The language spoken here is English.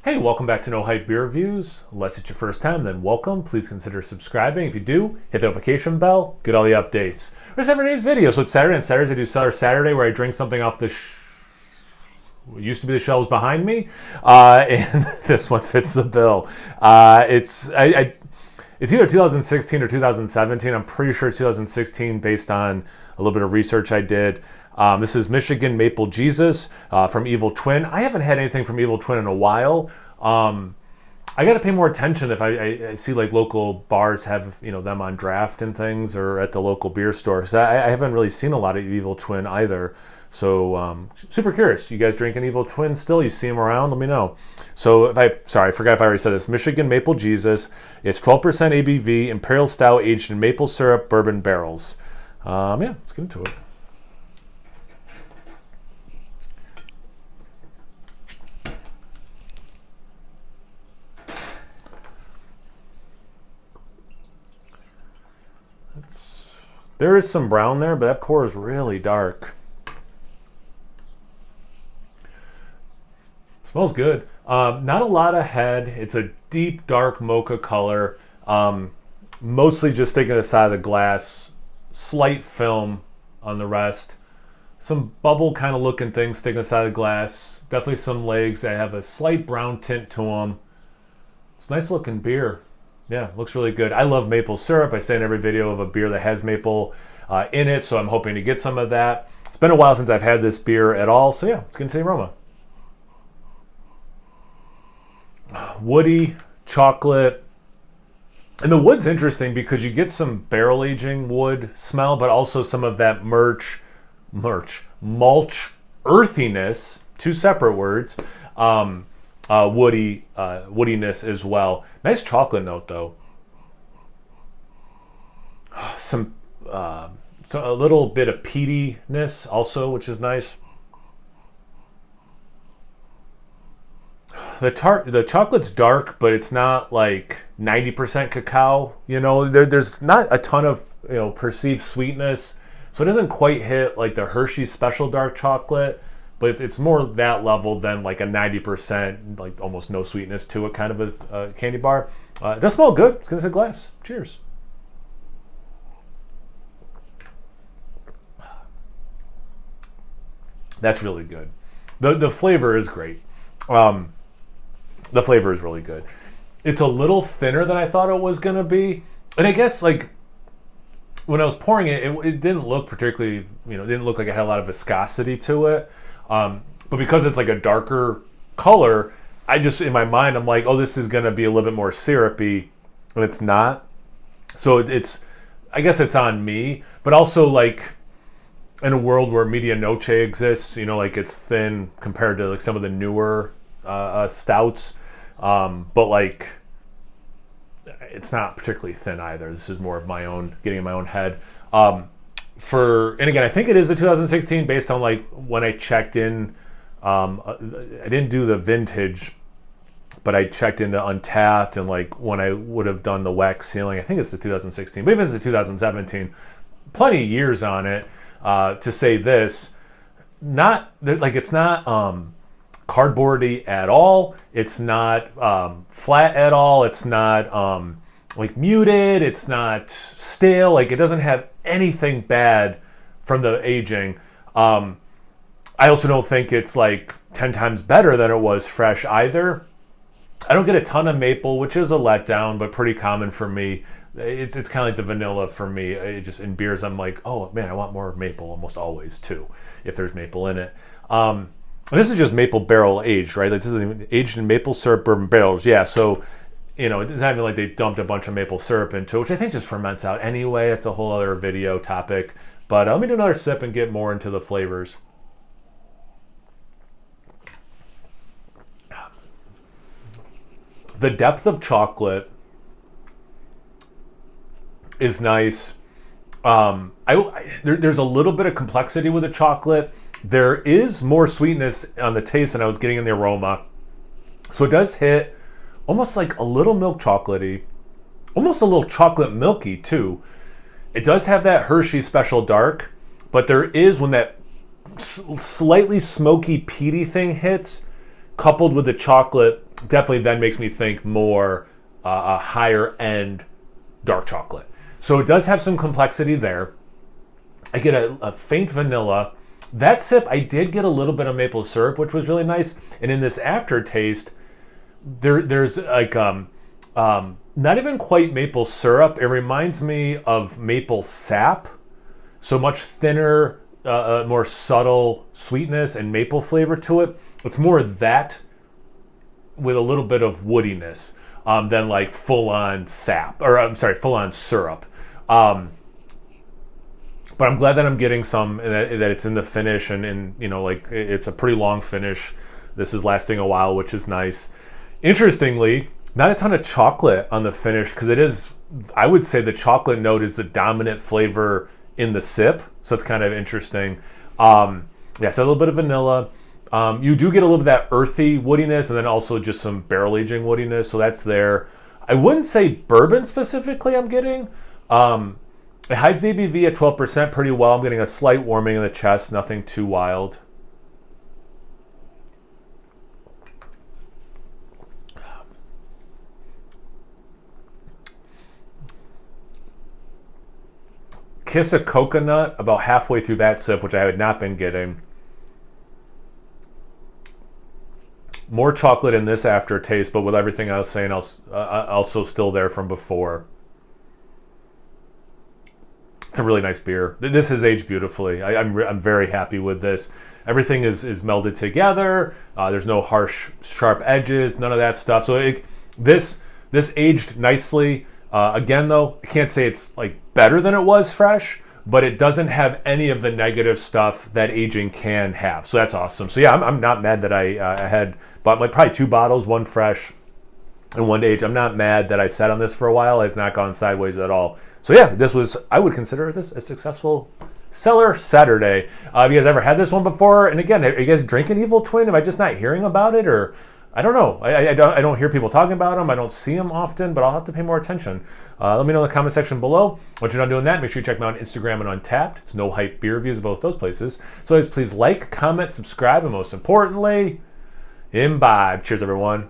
Hey, welcome back to No Hype Beer Reviews. Unless it's your first time, then welcome. Please consider subscribing. If you do, hit the notification bell, get all the updates. There's every day's video. So it's Saturday, and Saturdays I do Cellar Saturday where I drink something off the what used to be the shelves behind me, and this one fits the bill. It's either 2016 or 2017. I'm pretty sure it's 2016 based on a little bit of research I did. This is Michigan Maple Jesus from Evil Twin. I haven't had anything from Evil Twin in a while. I got to pay more attention if I see like local bars have them on draft and things, or at the local beer store. So I haven't really seen a lot of Evil Twin either. So super curious. You guys drinking Evil Twin still? You see them around? Let me know. So I forgot if I already said this. Michigan Maple Jesus. It's 12% ABV, Imperial Stout aged in maple syrup bourbon barrels. Yeah, let's get into it. There is some brown there, but that pour is really dark. Smells good. Not a lot of head. It's a deep, dark mocha color. Mostly just sticking to the side of the glass. Slight film on the rest. Some bubble kind of looking things sticking to the side of the glass. Definitely some legs that have a slight brown tint to them. It's a nice looking beer. Yeah, looks really good. I love maple syrup. I say in every video of a beer that has maple in it, so I'm hoping to get some of that. It's been a while since I've had this beer at all, so yeah, let's get into the aroma. Woody, chocolate. And the wood's interesting because you get some barrel aging wood smell, but also some of that mulch earthiness, two separate words. Woodiness as well. Nice chocolate note though. A little bit of peatiness also, which is nice. The chocolate's dark, but it's not like 90% cacao. There's not a ton of perceived sweetness, so it doesn't quite hit like the Hershey's Special Dark Chocolate. But it's more that level than like a 90%, like almost no sweetness to it kind of a candy bar. It does smell good. It's going to say glass. Cheers. That's really good. The flavor is great. The flavor is really good. It's a little thinner than I thought it was going to be. And I guess like when I was pouring it, it didn't look particularly, it didn't look like it had a lot of viscosity to it. But because it's like a darker color, I just, in my mind, I'm like, oh, this is going to be a little bit more syrupy, and it's not. So I guess it's on me, but also like in a world where Medianoche exists, like it's thin compared to like some of the newer stouts, but like it's not particularly thin either. This is more of my own, getting in my own head. And again, I think it is a 2016 based on like when I checked in. I didn't do the vintage, but I checked into Untapped and like when I would have done the wax sealing. I think it's the 2016, but even if it's the 2017, plenty of years on it to say this. Not like it's not cardboardy at all. It's not flat at all. It's not like muted. It's not stale. Like it doesn't have anything bad from the aging. I also don't think it's like 10 times better than it was fresh either. I don't get a ton of maple, which is a letdown, but pretty common for me. It's kind of like the vanilla for me. Just in beers, I'm like, oh man, I want more maple almost always too, if there's maple in it. This is just maple barrel aged, right? Like this is aged in maple syrup bourbon barrels. Yeah, so it's not even like they dumped a bunch of maple syrup into it, which I think just ferments out anyway. It's a whole other video topic. But let me do another sip and get more into the flavors. The depth of chocolate is nice. There's a little bit of complexity with the chocolate. There is more sweetness on the taste than I was getting in the aroma. So it does hit almost like a little milk chocolatey, almost a little chocolate milky too. It does have that Hershey Special Dark, but there is, when that slightly smoky peaty thing hits, coupled with the chocolate, definitely then makes me think more a higher end dark chocolate. So it does have some complexity there. I get a faint vanilla. That sip, I did get a little bit of maple syrup, which was really nice. And in this aftertaste, there's like not even quite maple syrup. It reminds me of maple sap. So much thinner, more subtle sweetness and maple flavor to it. It's more that with a little bit of woodiness than like full-on sap, or I'm sorry, full-on syrup. But I'm glad that I'm getting some, that it's in the finish, and you know, like it's a pretty long finish. This is lasting a while, which is nice. Interestingly, not a ton of chocolate on the finish, because it is, I would say the chocolate note is the dominant flavor in the sip, so it's kind of interesting. Yeah, so a little bit of vanilla. You do get a little bit of that earthy woodiness, and then also just some barrel aging woodiness, so that's there. I wouldn't say bourbon specifically I'm getting. It hides the ABV at 12% pretty well. I'm getting a slight warming in the chest, nothing too wild. Kiss of coconut about halfway through that sip, which I had not been getting. More chocolate in this aftertaste, but with everything I was saying, also still there from before. It's a really nice beer. This is aged beautifully. I'm very happy with this. Everything is melded together. There's no harsh, sharp edges, none of that stuff. So this aged nicely. Again, though, I can't say it's like better than it was fresh, but it doesn't have any of the negative stuff that aging can have. So that's awesome. So yeah, I'm not mad that I had bought like probably 2 bottles, one fresh and one aged. I'm not mad that I sat on this for a while. It's not gone sideways at all. So yeah, I would consider this a successful Cellar Saturday. Have you guys ever had this one before? And again, are you guys drinking Evil Twin? Am I just not hearing about it? Or I don't know. I don't hear people talking about them. I don't see them often, but I'll have to pay more attention. Let me know in the comment section below. Once you're done doing that, make sure you check me out on Instagram and on Tapped. It's No Hype Beer Reviews, both those places. So please like, comment, subscribe, and most importantly, imbibe. Cheers, everyone.